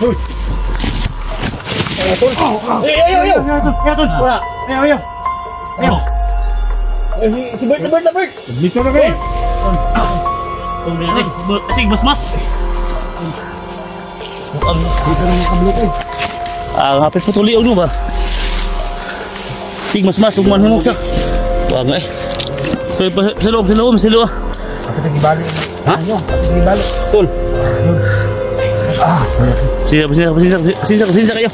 Uy. Tol. Ayo. Tol. Wala. Ayo. Si Bert. Dito na kayo. Asig mas. Dito na makablo kayo. Hapit po tuliog no ba? Sig mas ugman himog sa. Wag nga eh. Sa loob. Kapit nagibalo. Ha? Nagibalo. Tol. Pasensya kayo.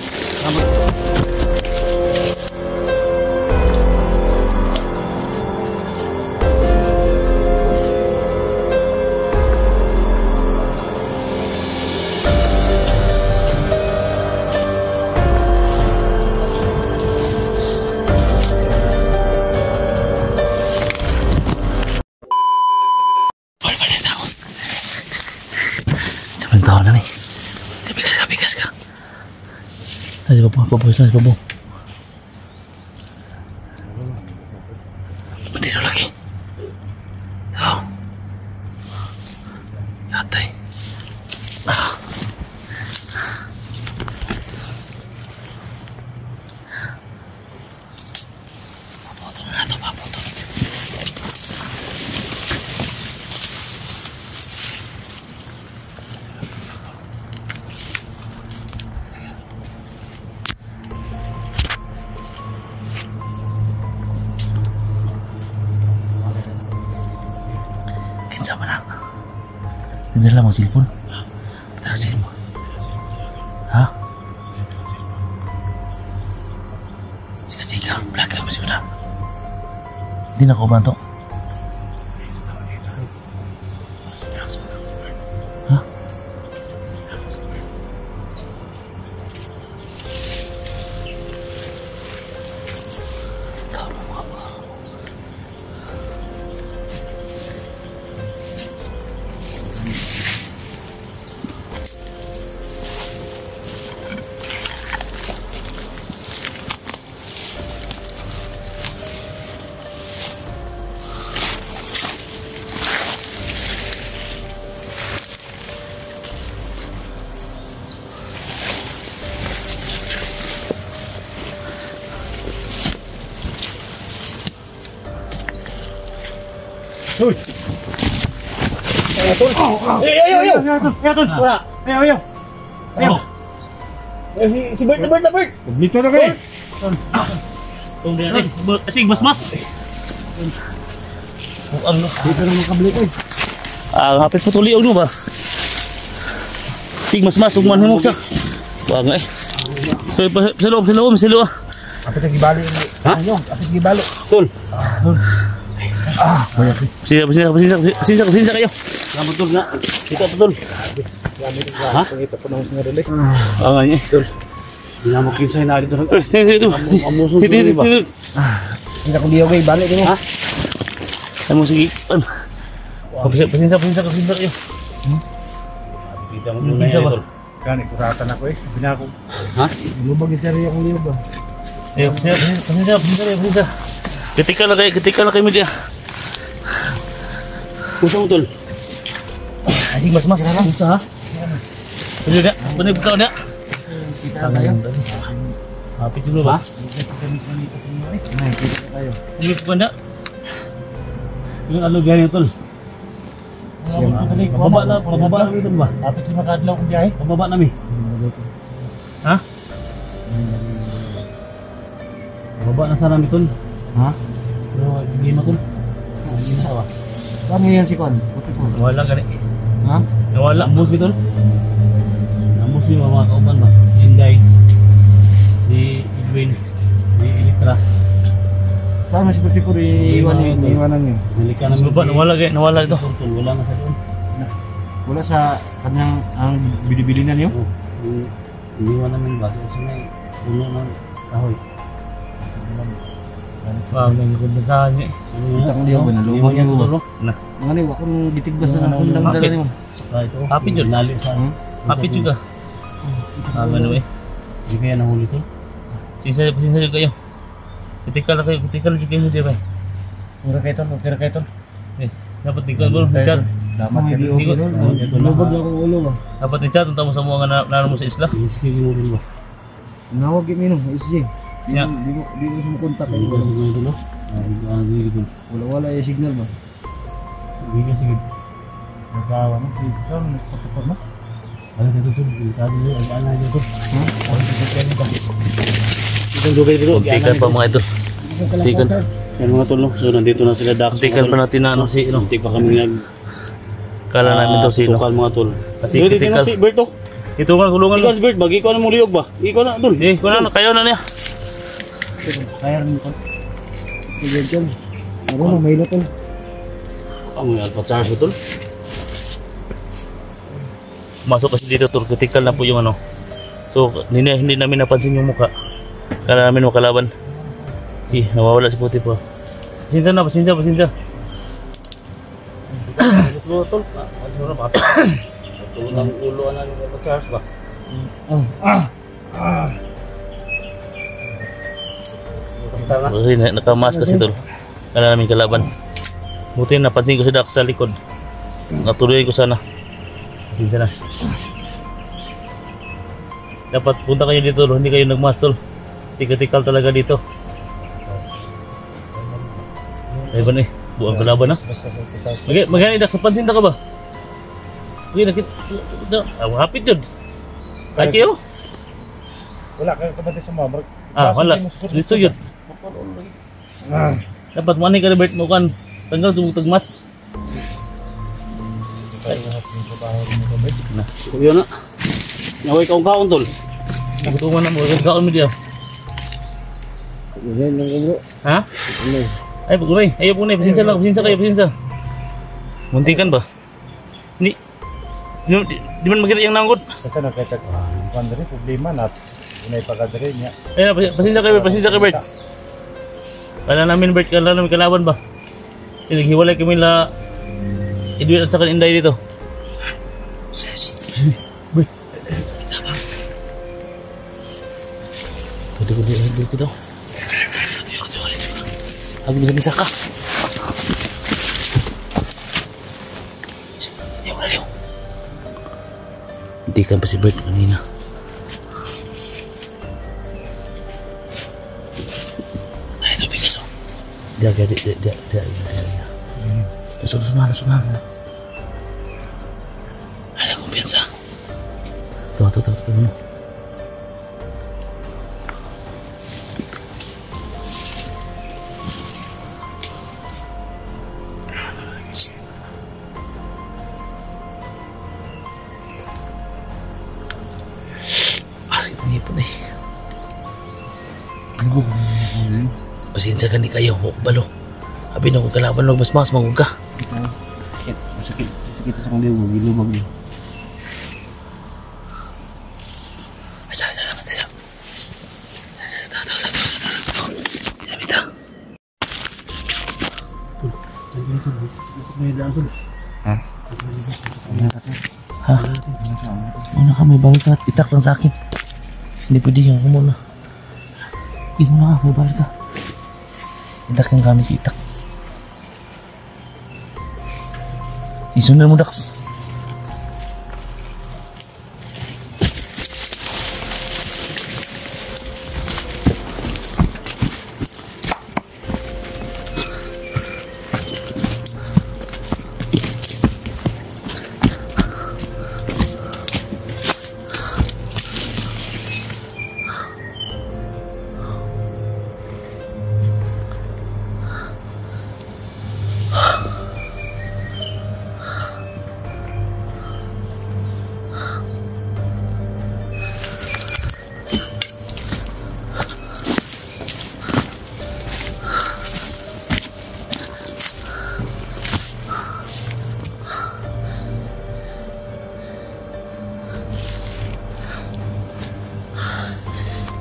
Tahu na nih. Bigas ka. Nasi babo. Berdiri lagi. Tahu. Yatai. Apa tuh? Sama na. Nandiyan lang ang cellphone. Patasin mo. Ha? Sika. Blaga mo siguro. Hindi na ako banto. Ha? Uy. Tol. Ayo. Wala. Ayo. Si Bert. Dito na kayo. Asig mas. Dito na makablo kayo. Hapit po tuliog no ba? Sig mas ugman himog sa. Wag nga eh. Sa loob. Kapit nagibalo. Ha? Kapit nagibalo. Tol. Pasensya kayo. Betul na. Kita betul. Ha? Kita pa nang sinarili. Nga niya. Tol. Hinamok kinsay na dito. Ito. Amusun suri ba? Hindi ko diyo kayo. Balik mo. Ha? Ay mo sige. Pasensya kayo. Kita mo muna yan. Tol. Kani, kuratan ako eh. Sabi ko. Ha? Lubag yung tari akong liyog ba? Pasensya. Ketika na kayo media. Pusa mo tol. Asig mas. Pusa ha? Pwede na? Pwede buka na? Kita tayo. Hapit dulu ba? Kita tayo. Hindi buka na? Yung ano ganyan tol? Pababa na ito ba? Kapit yung makadlaw kong biyahe. Pababa namin. Ha? Pababa na sana namin tol. Ha? Pero hindi mo tol. Hindi na ba? Saan ngayon si Kon? Nawala gani. Ha? Nawala mus gitu. Namus ni mga kauban ba? Inday. Si Edwin. Di Elitra. Saan masih putih puri iwanan yun? Nalika na baba. Nawala ito. Wala na sa doon. Wala sa kanyang ang bili-bilinan yun? Iniwan namin ba? Kasi may puno ng kahoy. Wag nang kumbasahan niya. Ang liyaw ba? Nalumang yan ba? Nah. Mga niwa kung gitigbas na ng kundang dala niyo. Kapit yun. Nalip sa kapit yun ka. Ano eh. Hindi kaya nahuli ito. Pasensya dyan kayo. Kritikal na kayo. Kritikal dyan kayo. Kira kayo ito. Yes. Dapat tingkal mo, Richard. Dapat ka di okay ron. Lubog na akong ulo ba. Dapat Richard, unta mo sa mga naroon mo sa isla. Sige mo rin ba? Nawag yung minum, isig. Ya. Di mo sumakontak kayo. Sige mo rin ba? Wala yung signal ba? Hindi ka sige. Nagkawa mo. Saan mo nakapapag mo? Ano dito to? Sabi mo, ang ana dito. Ha? Ang dito ka. Itong dugay dito. Kuntikan pa mga idol. Kuntikan. Yan mga tol, no? So nandito na sila Dax. Kuntikan pa natin na ano si ano. Hindi pa kami Kala namin daw sino. tukal mga tol. Kasi Dito critical. na si Bert to. Ito nga, kulungan Ikaw mo. si Bert, bagi ko na mong liyog ba? Ikaw na tol. Eh, kunan, kayo na niya. Kaya rin ko. Sige dyan. Ako na, may tol. Ang may alpa-charge mo tol. Masok kasi dito, tol. Critical na po yung ano. So, hindi namin napansin yung mukha. Kala namin makalaban. Si, nawawala si puti po. Pasensya na, pasensya. Gusto tol. Ano na ba? Tulog ang ulo na ng alpa-charge ba? Basta na. Kasi nakamas kasi, tol. Kala namin kalaban. Buti napansin ko si Dax sa likod. Natuloy ko sana. Pasensya na. Dapat punta kayo dito, tol. Hindi kayo nagmas, tol. Critical talaga dito. Ay ba na eh? Buang kalaban na. Magkano Dax, napansin na ka ba? Uy, nakita. Hapit yun. Kahit kayo? Wala kayo kabati sa mga. Wala. Dito yun. Dapat money ka na Bert mo kan. Tanggal tumutag mas. Kuya na. Naway kaong kaon tol. Gutungan na mo. Gagkaon mo diya. Yan lang ko bro. Ha? Ay, pagulay. Ayaw po na. Pasensya lang. Pasensya kayo. Pasensya. Muntikan ba? Di man makita yung nanggot. Kasi nakita ko. Kuan diri problema nat. Unay pagkadiri niya. Ay, pasensya kayo Bert. Kala namin Bert, kala namin kalaban ba? Naghiwalay kami la Edwin at saka Inday dito. Bert. Sabang. Dito. Aku bisa ka. Liw. Hentikan pa si Bert kanina. Ay, ito bigas oh. Dia. Sunan. Ada kumpiyansa. Tuh. Pasensya ka ni kayo, balo. Abi na ko kalaban ng mas mangug ka. Sakit sa kong liw, magilubag niyo. Asa. Bita. Ha? Muna ka, may balik ka. Itak lang sa akin. Hindi pwede yan ka muna. Hindi mo na ka, may balik ka. Itak yung gamit, itak. Isundan mo, Dax.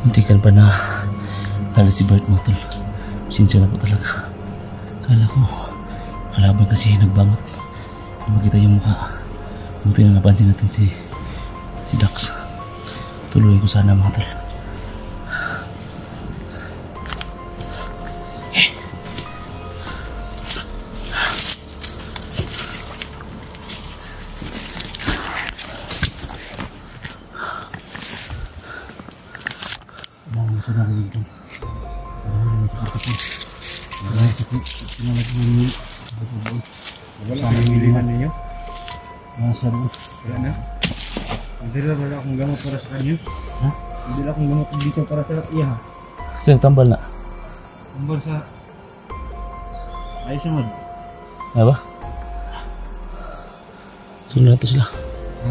Hentikan pa na tala si Bert mo, tol. Sinsya na po talaga. Kala ko kalaban kasi nagbangot. Makita yung mukha. Buti na napansin natin si Dax. Tuloy ko sana mga tol. Ito na rin dito. Marami sa kapit mo. Marami sa kapit. Pinalagay mo yung buo. Wala kang milihan ninyo. Nasa buo. Wala na. Hindi na wala akong gamot para sa kanyo. Ha? Hindi na akong gamot dito para sa iya. Sino tambal na? Kumbal sa... Ayos naman. Ano ba? Sundan na to sila. Ha?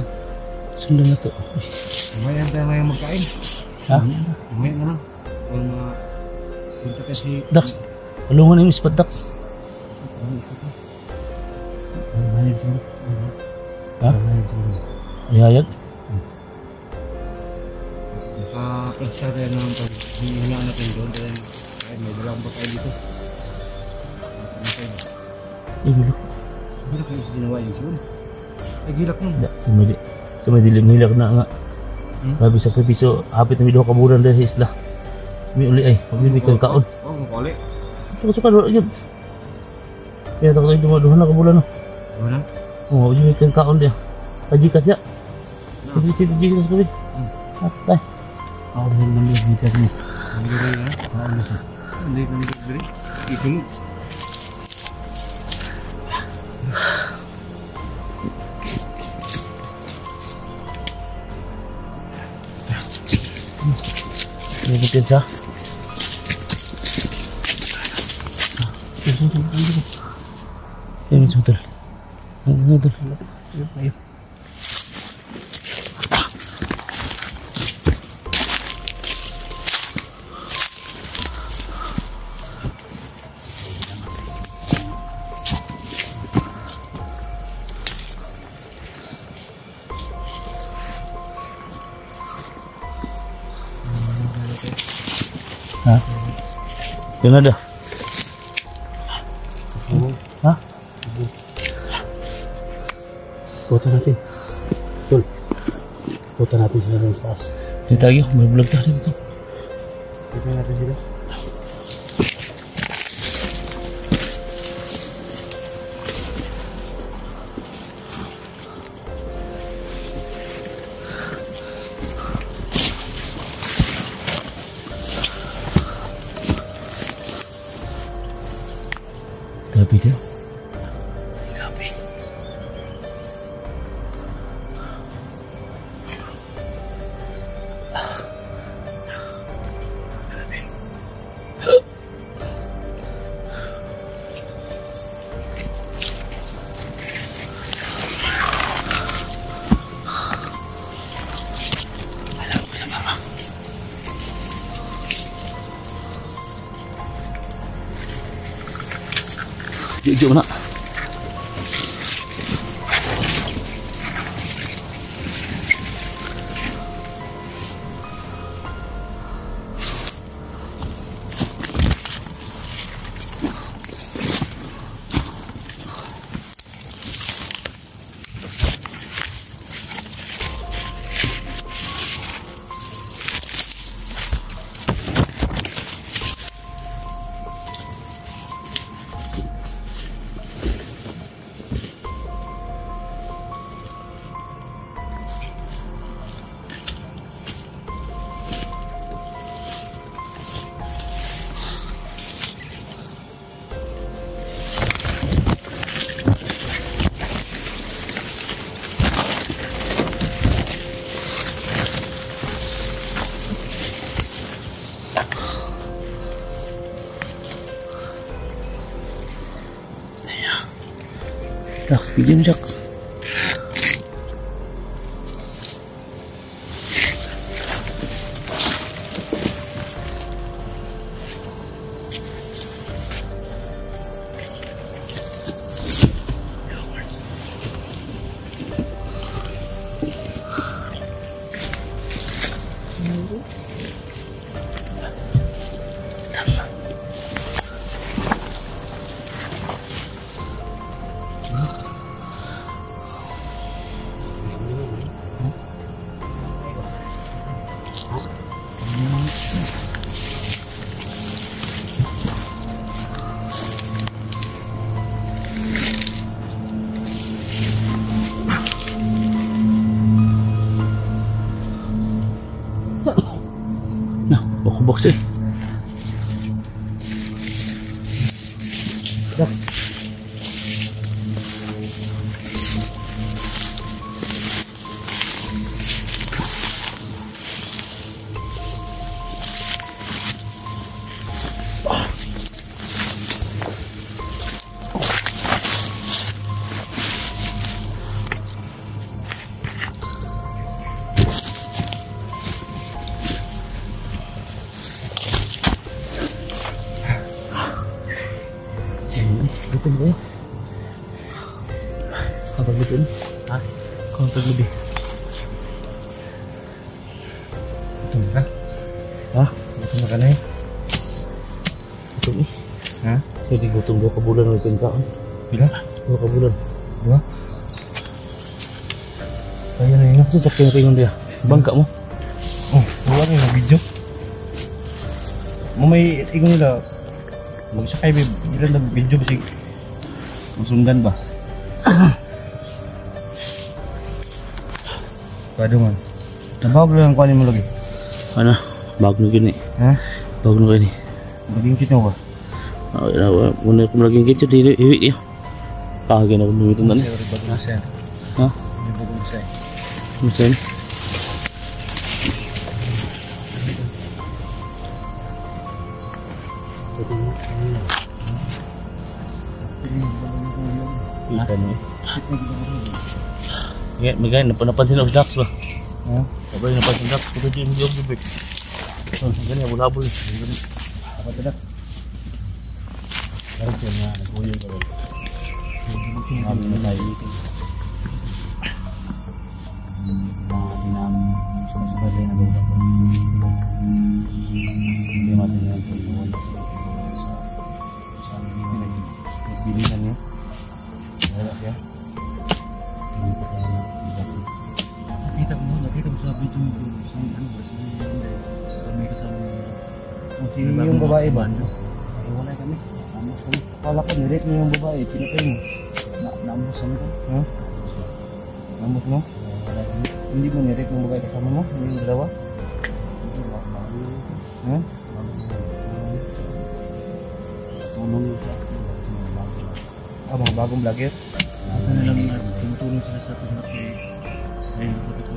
Sundan na to. Umayan tayo ngayong magkain. Ha? Umayan na lang. Kung punta kasi... Dax. Tulungan yung spot Dax. Mahayag siguro. Ha? Mahayag siguro. Ayayag. Naka-presta tayo ng pag-hingaan natin doon. Dahil may dalawang bagay dito. Gilak. Gilak yung ginawa yung siguro. Ay gilak nun. Sa may dilim nila na nga. Grabe sakripisyo. Hapit na may 2 ka bulan dahil sa isla. May uli ay. Pag-ibig kang kaon. Oo, mukuli. Suka-suka wala yun. Kaya takot tayo dumaduhan na ka bulan no. Wala? Oo, pag-ibig kang kaon dia. Kajikas niya. Kajikas kami. Atay. Ako rin naman yung zikas niya. Ang gano'n na. Ano siya? Hindi ka nagkakabili. Isunod. May kumpiyansa. Yan, sutol. Sutol. Ayun. Ha? Yun ada. Ha? Kota natin. Tol. Kota natin sila ng taas. Hindi tayo, may vlog tayo dito. Kota natin sila. Gabi dia. Gabi. Jom nak. Jax, bigyan mo Jax. box eh. Gutom ko. Kapag gutom? Ha? Kapag gabi. Gutom ka? Ha? Gutom ka na eh. Gutom eh. Ha? Hindi gutom 2 kabulan ng pinkaon. Bila? 2 kabulan. Diba? Kaya na yun. Sasakyan ko yun dia. Bangka mo. Oh, wala na yung video. Mamay tingin nila. Magsakay bilang na video basig. Masundan ba? Pwede man. Nabawag lang ang kuhanin mo lagi. Ano? Bago na gini. Ha? Bago na gini. Maging kit mo ba? Muna ko laging kitso. Iwi niya. Kagin ako lumitong na niya. Bagong masaya. Ha? May bagong masaya. Masan? Ikan mo eh. Magay, napansin ako sa Dax ba? Ha? Sabay napansin Dax. Ito dyan yung bibig. Ganyan, habol-habol. Apa tidak? Parang siya nga, nag-uyog ka rin. Namin na tayo dito. Mga dinam sa sabay na lupa ko. Hindi natin yan po yung wala sa Pilihan niya. Wala siya. hindi ko tayo na Nakita mo sa video mo sa may kasama niya. Sino yung babae ba? Wala kami. Amos kami. Akala ko nirate mo yung babae. Pinatay mo. Naamos kami ko. Ha? Naamos mo? wala kami. Hindi mo nirate yung babae kasama mo? Yung dalawa? Ha? Tulong sa Ah, mga bagong vlogger? Ano na lang tinutulong sila sa atin na ayun po ito.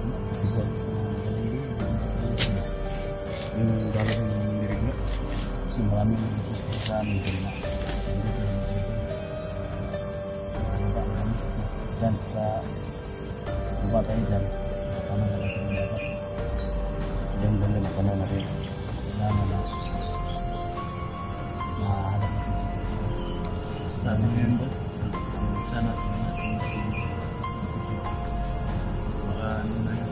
Yung galing ng dirig mo? Kasi maraming sa amin din na dyan sa baba tayo dyan ano na lang tayo dapat dyan banda na paano natin lalo na mahalap natin sana ngayon ba sana baka ano na yun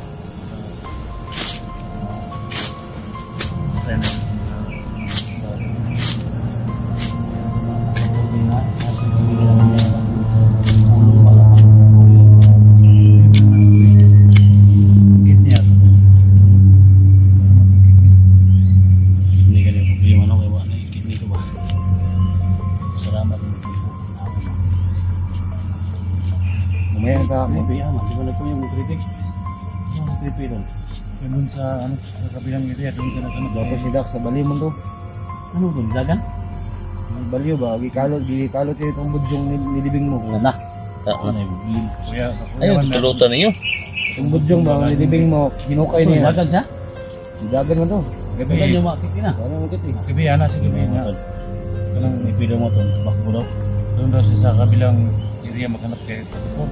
sana Mamaya ka mo. di ba na ito yung kritik? Yung kritik doon. Doon sa ano sa kabilang area doon ka na dapat sila sa bali mo to. Ano doon? Dagan? May baliw ba? Gikalot itong budyong nilibing mo. Wala na. Ano yung bilin? Kuya, Ayun, tutulutan ninyo. yung budyong ba nilibing mo, hinukay niya. Dagan siya? Dagan mo to. Dagan yung makikita na. Ano mo kiti? Gabi, ana sa gabi na. Kanang ipilo mo ito. Bakbo daw. Doon daw siya sa kabilang area maghanap kay Patupon.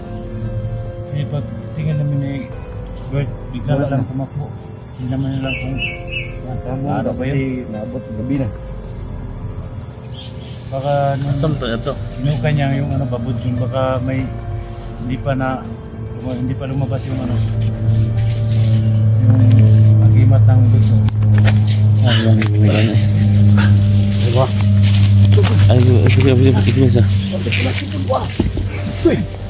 Kaya pag tingin namin ni Bert, bigla na lang tumakbo. Hindi naman nila kung Tama Araw ba yun? Naabot gabi na. baka nung Saan to ito? kinuka niya yung ano babod yun, baka may hindi pa lumabas yung ano yung magimat ng gusto. Ah, yan. Meron eh. Diba? Ay, sige, sige, sige, sige, sige.